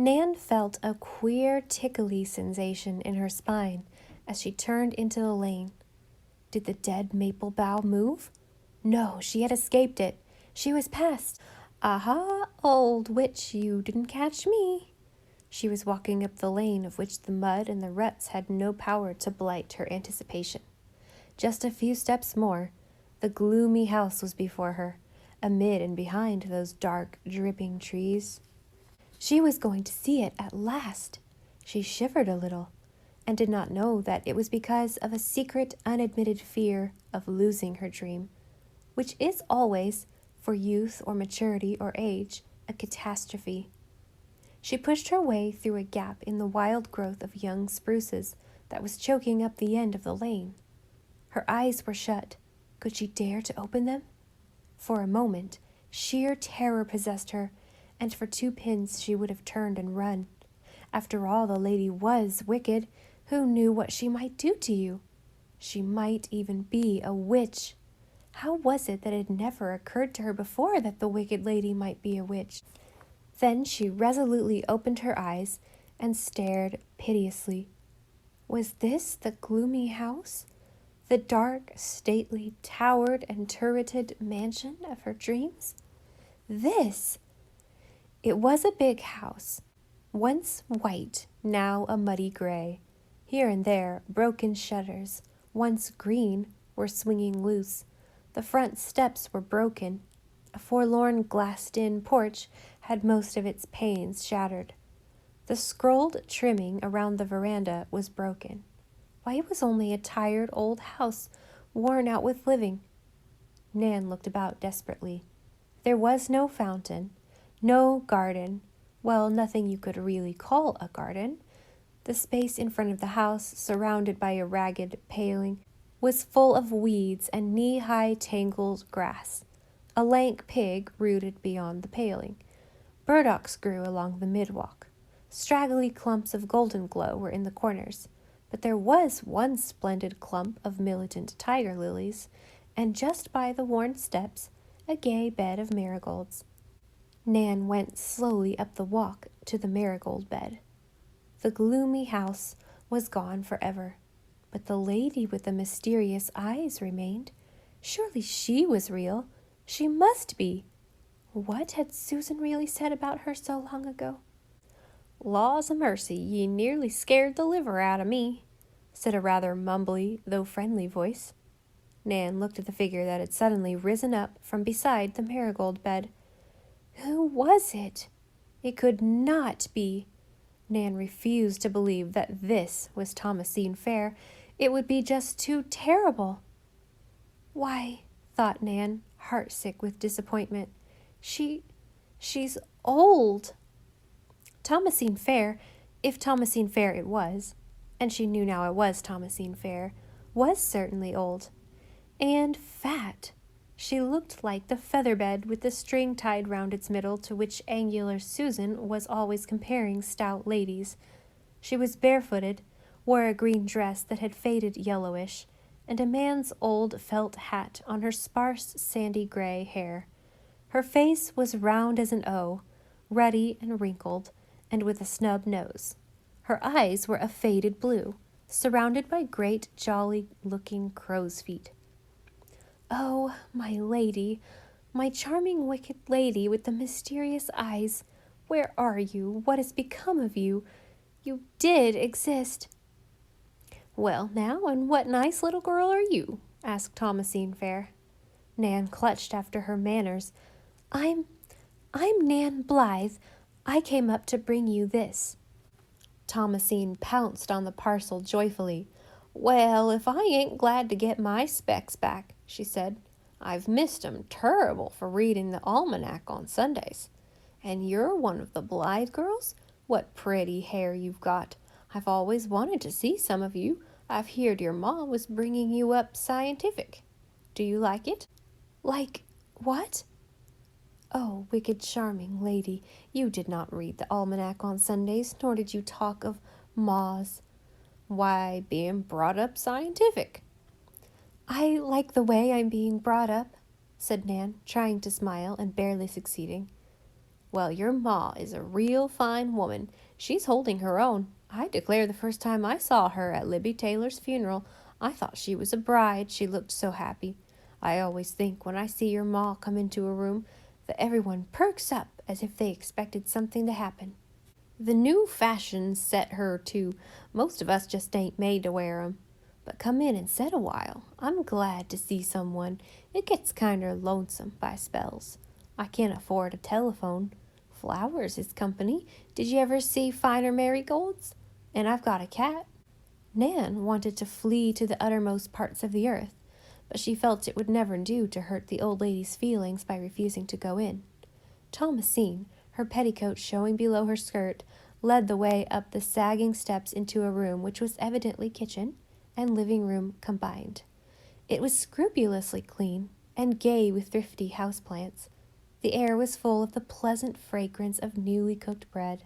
Nan felt a queer tickly sensation in her spine as she turned into the lane. Did the dead maple bough move? No, she had escaped it. She was past. Aha, old witch, you didn't catch me. She was walking up the lane of which the mud and the ruts had no power to blight her anticipation. Just a few steps more, the gloomy house was before her, amid and behind those dark, dripping trees. She was going to see it at last. She shivered a little, and did not know that it was because of a secret, unadmitted fear of losing her dream, which is always, for youth or maturity or age, a catastrophe. She pushed her way through a gap in the wild growth of young spruces that was choking up the end of the lane. Her eyes were shut. Could she dare to open them? For a moment, sheer terror possessed her, and for 2 pins she would have turned and run. After all, the lady was wicked. Who knew what she might do to you? She might even be a witch. How was it that it had never occurred to her before that the wicked lady might be a witch? Then she resolutely opened her eyes and stared piteously. Was this the gloomy house? The dark, stately, towered and turreted mansion of her dreams? This! It was a big house, once white, now a muddy gray. Here and there, broken shutters, once green, were swinging loose. The front steps were broken. A forlorn glassed-in porch had most of its panes shattered. The scrolled trimming around the veranda was broken. Why, it was only a tired old house, worn out with living. Nan looked about desperately. There was no fountain, no garden. Well, nothing you could really call a garden. The space in front of the house, surrounded by a ragged paling, was full of weeds and knee-high tangled grass. A lank pig rooted beyond the paling. Burdocks grew along the midwalk. Straggly clumps of golden glow were in the corners, but there was one splendid clump of militant tiger lilies, and just by the worn steps, a gay bed of marigolds. Nan went slowly up the walk to the marigold bed. The gloomy house was gone forever, but the lady with the mysterious eyes remained. Surely she was real. She must be. What had Susan really said about her so long ago? "Laws a mercy, ye nearly scared the liver out of me," said a rather mumbly, though friendly voice. Nan looked at the figure that had suddenly risen up from beside the marigold bed. Who was it? It could not be. Nan refused to believe that this was Thomasine Fair. It would be just too terrible. Why, thought Nan, heartsick with disappointment, she's old. Thomasine Fair, if Thomasine Fair it was, and she knew now it was Thomasine Fair, was certainly old. And fat. She looked like the feather-bed with the string tied round its middle to which angular Susan was always comparing stout ladies. She was barefooted, wore a green dress that had faded yellowish, and a man's old felt hat on her sparse, sandy gray hair. Her face was round as an O, ruddy and wrinkled, and with a snub nose. Her eyes were a faded blue, surrounded by great, jolly-looking crow's feet. Oh, my lady, my charming wicked lady with the mysterious eyes, where are you? What has become of you? You did exist. Well, now, and what nice little girl are you? Asked Thomasine Fair. Nan clutched after her manners. I'm Nan Blythe. I came up to bring you this. Thomasine pounced on the parcel joyfully. Well, if I ain't glad to get my specs back, she said. I've missed 'em terrible for reading the almanac on Sundays. And you're one of the Blythe girls? What pretty hair you've got. I've always wanted to see some of you. I've heard your ma was bringing you up scientific. Do you like it? Like what? Oh, wicked charming lady, you did not read the almanac on Sundays, nor did you talk of ma's. Why, being brought up scientific. I like the way I'm being brought up, said Nan, trying to smile and barely succeeding. Well, your ma is a real fine woman. She's holding her own. I declare the first time I saw her at Libby Taylor's funeral, I thought she was a bride. She looked so happy. I always think when I see your ma come into a room that everyone perks up as if they expected something to happen. The new fashions set her, too. Most of us just ain't made to wear 'em. But come in and set a while. I'm glad to see someone. It gets kinder lonesome by spells. I can't afford a telephone. Flowers is company. Did you ever see finer marigolds? And I've got a cat. Nan wanted to flee to the uttermost parts of the earth, but she felt it would never do to hurt the old lady's feelings by refusing to go in. Thomasine, her petticoat showing below her skirt, led the way up the sagging steps into a room which was evidently kitchen and living room combined. It was scrupulously clean and gay with thrifty houseplants. The air was full of the pleasant fragrance of newly cooked bread.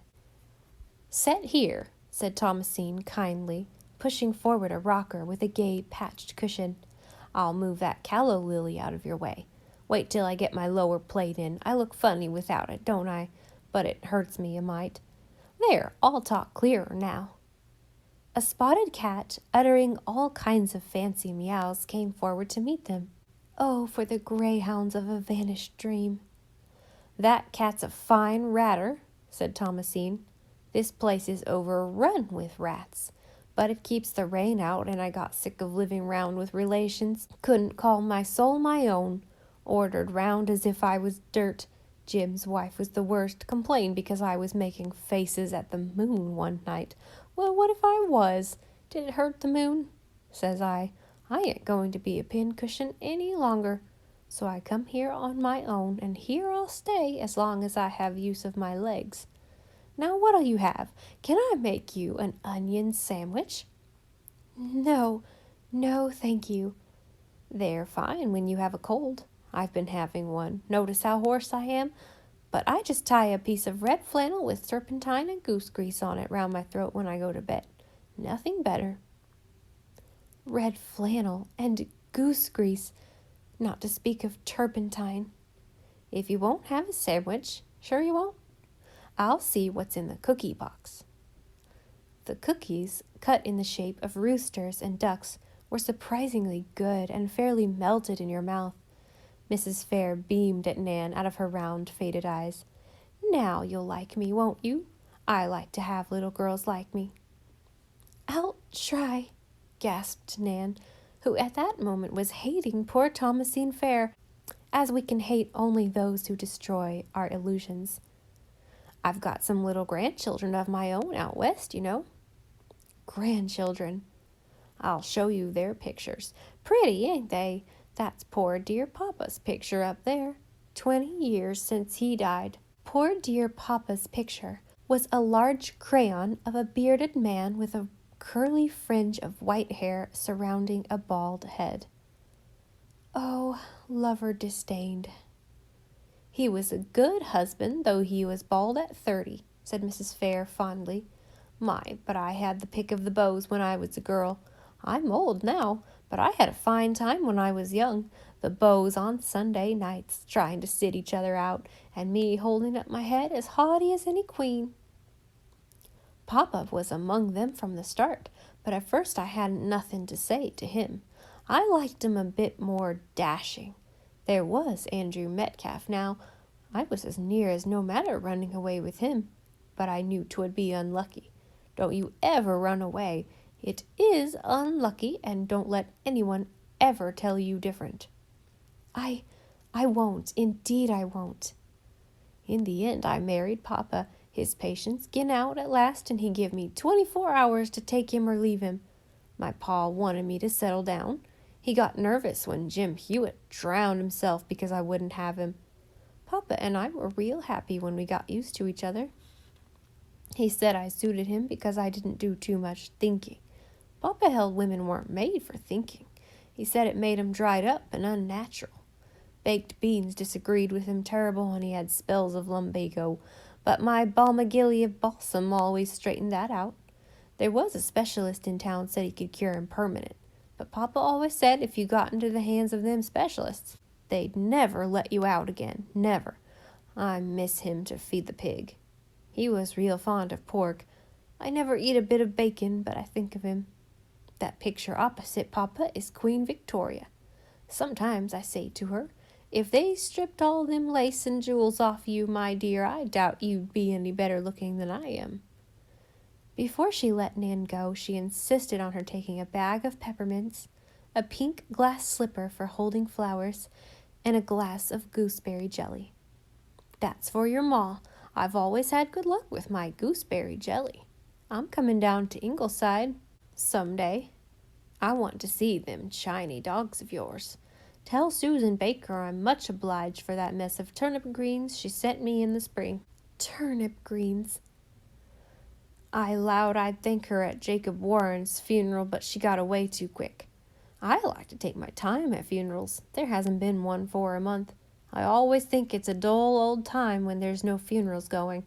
"Set here," said Thomasine kindly, pushing forward a rocker with a gay patched cushion. "I'll move that callow lily out of your way. Wait till I get my lower plate in. I look funny without it, don't I? But it hurts me a mite. There, I'll talk clearer now." A spotted cat, uttering all kinds of fancy meows, came forward to meet them. Oh, for the greyhounds of a vanished dream. "That cat's a fine ratter," said Thomasine. "This place is overrun with rats. But it keeps the rain out, and I got sick of living round with relations. Couldn't call my soul my own. Ordered round as if I was dirt. Jim's wife was the worst. Complained because I was making faces at the moon one night. Well, what if I was? Did it hurt the moon? Says I ain't going to be a pincushion any longer. So I come here on my own, and here I'll stay as long as I have use of my legs. Now what'll you have? Can I make you an onion sandwich?" No, thank you." "They're fine when you have a cold. I've been having one. Notice how hoarse I am? But I just tie a piece of red flannel with turpentine and goose grease on it round my throat when I go to bed. Nothing better." Red flannel and goose grease, not to speak of turpentine. "If you won't have a sandwich, sure you won't? I'll see what's in the cookie box." The cookies, cut in the shape of roosters and ducks, were surprisingly good and fairly melted in your mouth. Mrs. Fair beamed at Nan out of her round, faded eyes. "Now you'll like me, won't you? I like to have little girls like me." "I'll try," gasped Nan, who at that moment was hating poor Thomasine Fair, as we can hate only those who destroy our illusions. "I've got some little grandchildren of my own out west, you know." "Grandchildren?" "I'll show you their pictures. Pretty, ain't they? That's poor dear Papa's picture up there. 20 years since he died." Poor dear Papa's picture was a large crayon of a bearded man with a curly fringe of white hair surrounding a bald head. Oh, lover disdained. "He was a good husband, though he was bald at 30, said Mrs. Fair fondly. "My, but I had the pick of the beaux when I was a girl. I'm old now, but I had a fine time when I was young. The beaux on Sunday nights, trying to sit each other out, and me holding up my head as haughty as any queen." "Papa was among them from the start, but at first I hadn't nothing to say to him. I liked him a bit more dashing. There was Andrew Metcalf now. I was as near as no matter running away with him, but I knew 'twould be unlucky. Don't you ever run away. It is unlucky, and don't let anyone ever tell you different." I won't. Indeed I won't." "In the end I married Papa. His patience gin out at last, and he give me 24 hours to take him or leave him. My pa wanted me to settle down. He got nervous when Jim Hewitt drowned himself because I wouldn't have him. Papa and I were real happy when we got used to each other. He said I suited him because I didn't do too much thinking. Papa held women weren't made for thinking. He said it made 'em dried up and unnatural. Baked beans disagreed with him terrible, and he had spells of lumbago, but my Balmagilia balsam always straightened that out. There was a specialist in town said he could cure him permanent, but Papa always said if you got into the hands of them specialists, they'd never let you out again, never. I miss him to feed the pig. He was real fond of pork. I never eat a bit of bacon, but I think of him. That picture opposite, Papa, is Queen Victoria. Sometimes I say to her, if they stripped all them lace and jewels off you, my dear, I doubt you'd be any better looking than I am. Before she let Nan go, she insisted on her taking a bag of peppermints, a pink glass slipper for holding flowers, and a glass of gooseberry jelly. That's for your ma. I've always had good luck with my gooseberry jelly. I'm coming down to Ingleside someday. I want to see them shiny dogs of yours. Tell Susan Baker I'm much obliged for that mess of turnip greens she sent me in the spring. Turnip greens. I allowed I'd thank her at Jacob Warren's funeral, but she got away too quick. I like to take my time at funerals. There hasn't been one for a month. I always think it's a dull old time when there's no funerals going.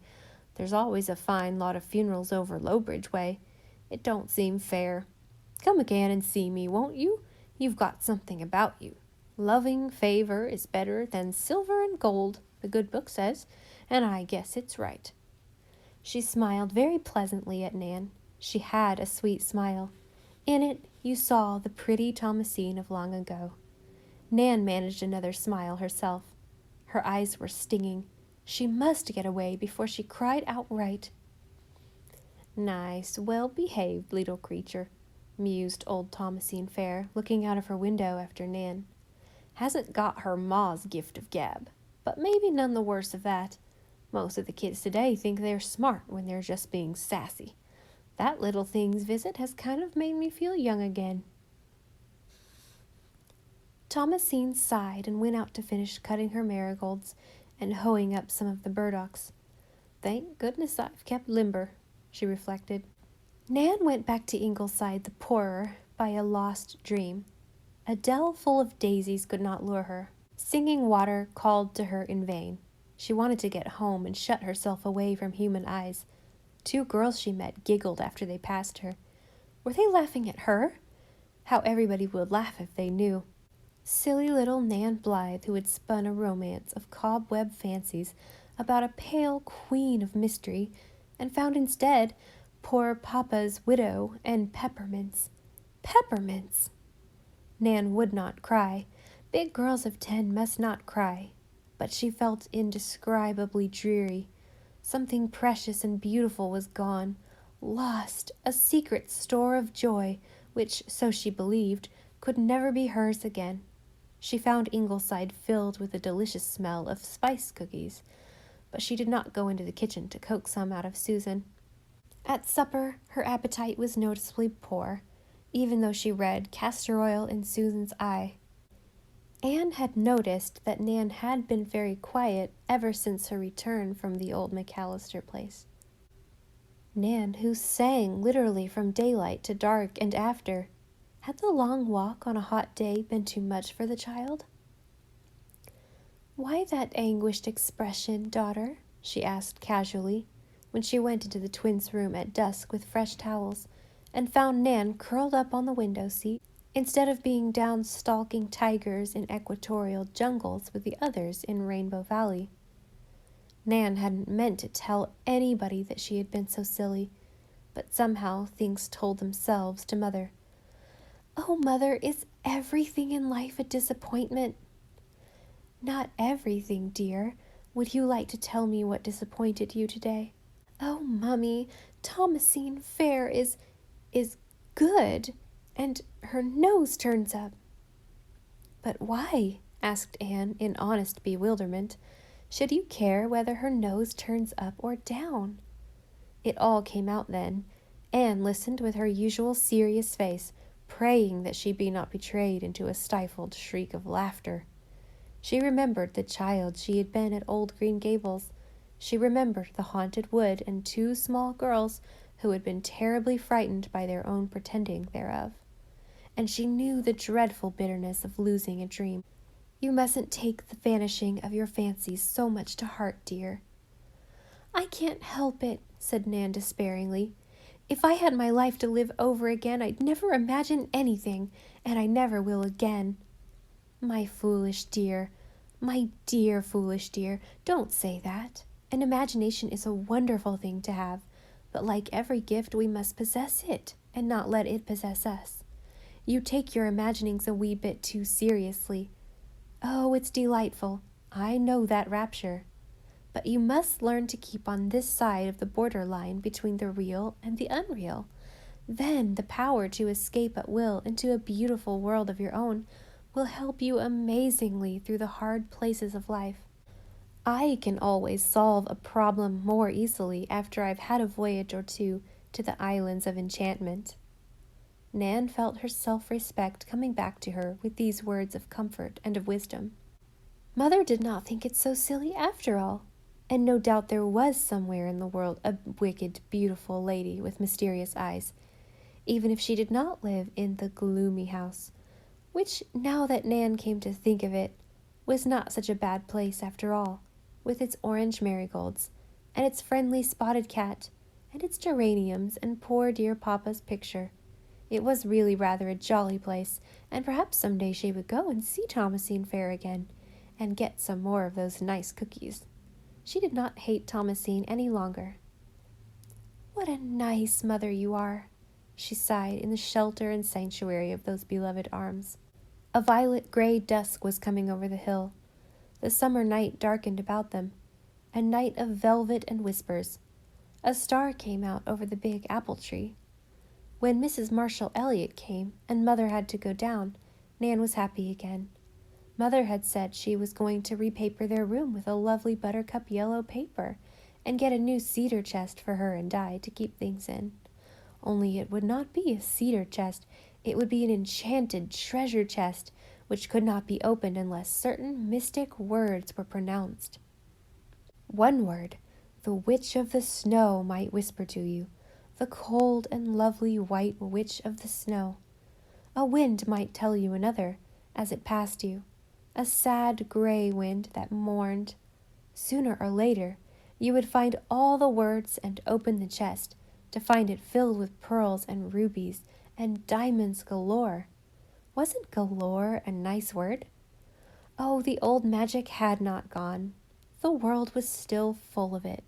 There's always a fine lot of funerals over Lowbridge way. It don't seem fair. Come again and see me, won't you? You've got something about you. Loving favor is better than silver and gold, the good book says, and I guess it's right. She smiled very pleasantly at Nan. She had a sweet smile. In it you saw the pretty Thomasine of long ago. Nan managed another smile herself. Her eyes were stinging. She must get away before she cried outright. Nice, well-behaved little creature, mused old Thomasine Fair, looking out of her window after Nan. Hasn't got her ma's gift of gab, but maybe none the worse of that. Most of the kids today think they're smart when they're just being sassy. That little thing's visit has kind of made me feel young again. Thomasine sighed and went out to finish cutting her marigolds and hoeing up some of the burdocks. Thank goodness I've kept limber, she reflected. Nan went back to Ingleside the poorer by a lost dream. A dell full of daisies could not lure her. Singing water called to her in vain. She wanted to get home and shut herself away from human eyes. 2 girls she met giggled after they passed her. Were they laughing at her? How everybody would laugh if they knew. Silly little Nan Blythe, who had spun a romance of cobweb fancies about a pale queen of mystery, and found instead poor Papa's widow and peppermints. Peppermints! Nan would not cry. Big girls of 10 must not cry. But she felt indescribably dreary. Something precious and beautiful was gone, lost, a secret store of joy, which, so she believed, could never be hers again. She found Ingleside filled with a delicious smell of spice cookies, but she did not go into the kitchen to coax some out of Susan. At supper, her appetite was noticeably poor, even though she read castor oil in Susan's eye. Anne had noticed that Nan had been very quiet ever since her return from the old McAllister place. Nan, who sang literally from daylight to dark and after, had the long walk on a hot day been too much for the child? Why that anguished expression, daughter? She asked casually, when she went into the twins' room at dusk with fresh towels, and found Nan curled up on the window seat, instead of being down stalking tigers in equatorial jungles with the others in Rainbow Valley. Nan hadn't meant to tell anybody that she had been so silly, but somehow things told themselves to Mother. Oh, Mother, is everything in life a disappointment? Not everything, dear. Would you like to tell me what disappointed you today? Oh, Mummy, Thomasine Fair is good, and her nose turns up. But why? Asked Anne in honest bewilderment. Should you care whether her nose turns up or down? It all came out then. Anne listened with her usual serious face, praying that she be not betrayed into a stifled shriek of laughter. She remembered the child she had been at old Green Gables. She remembered the haunted wood and 2 small girls who had been terribly frightened by their own pretending thereof. And she knew the dreadful bitterness of losing a dream. You mustn't take the vanishing of your fancies so much to heart, dear. I can't help it, said Nan despairingly. If I had my life to live over again, I'd never imagine anything, and I never will again. My foolish dear, My dear, foolish dear, don't say that. An imagination is a wonderful thing to have, but like every gift, we must possess it and not let it possess us. You take your imaginings a wee bit too seriously. Oh, it's delightful. I know that rapture. But you must learn to keep on this side of the border line between the real and the unreal. Then the power to escape at will into a beautiful world of your own will help you amazingly through the hard places of life. I can always solve a problem more easily after I've had a voyage or two to the islands of enchantment. Nan felt her self-respect coming back to her with these words of comfort and of wisdom. Mother did not think it so silly after all, and no doubt there was somewhere in the world a wicked, beautiful lady with mysterious eyes, even if she did not live in the gloomy house, which, now that Nan came to think of it, was not such a bad place after all, with its orange marigolds, and its friendly spotted cat, and its geraniums, and poor dear Papa's picture. It was really rather a jolly place, and perhaps some day she would go and see Thomasine Fair again, and get some more of those nice cookies. She did not hate Thomasine any longer. "What a nice mother you are," she sighed in the shelter and sanctuary of those beloved arms. A violet-gray dusk was coming over the hill. The summer night darkened about them, a night of velvet and whispers. A star came out over the big apple tree. When Mrs. Marshall Elliott came and Mother had to go down, Nan was happy again. Mother had said she was going to repaper their room with a lovely buttercup yellow paper and get a new cedar chest for her and Di to keep things in. Only it would not be a cedar chest, it would be an enchanted treasure chest which could not be opened unless certain mystic words were pronounced. One word, the Witch of the Snow might whisper to you, the cold and lovely white Witch of the Snow. A wind might tell you another as it passed you, a sad gray wind that mourned. Sooner or later, you would find all the words and open the chest, to find it filled with pearls and rubies and diamonds galore. Wasn't galore a nice word? Oh, the old magic had not gone. The world was still full of it.